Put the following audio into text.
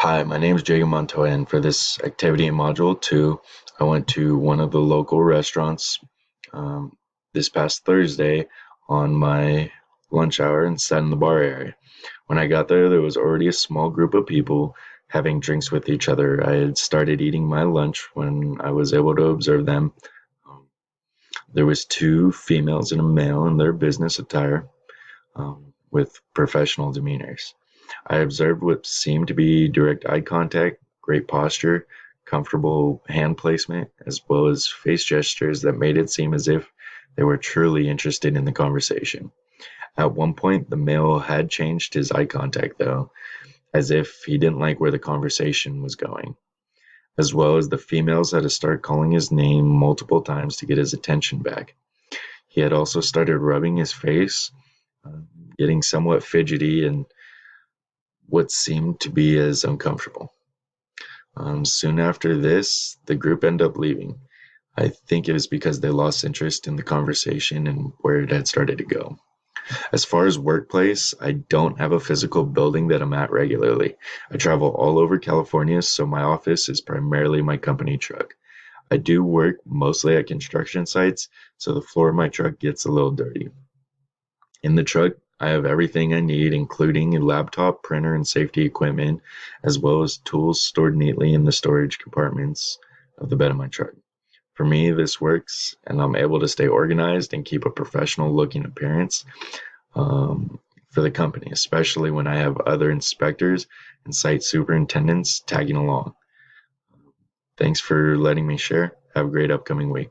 Hi, my name is Jacob Montoya, and for this activity in Module 2, I went to one of the local restaurants um, this past Thursday on my lunch hour and sat in the bar area. When I got there, there was already a small group of people having drinks with each other. I had started eating my lunch when I was able to observe them. Um, there was two females and a male in their business attire with professional demeanors. I observed what seemed to be direct eye contact, great posture, comfortable hand placement, as well as face gestures that made it seem as if they were truly interested in the conversation. At one point, the male had changed his eye contact, though, as if he didn't like where the conversation was going, as well as the females had to start calling his name multiple times to get his attention back. He had also started rubbing his face, uh, getting somewhat fidgety and what seemed to be as uncomfortable. Soon after this, the group ended up leaving. I think it was because they lost interest in the conversation and where it had started to go. As far as workplace, I don't have a physical building that I'm at regularly. I travel all over California, so my office is primarily my company truck. I do work mostly at construction sites, so the floor of my truck gets a little dirty. In the truck, I have everything I need, including a laptop, printer, and safety equipment, as well as tools stored neatly in the storage compartments of the bed of my truck. For me, this works, and I'm able to stay organized and keep a professional looking appearance for the company, especially when I have other inspectors and site superintendents tagging along. Thanks for letting me share. Have a great upcoming week.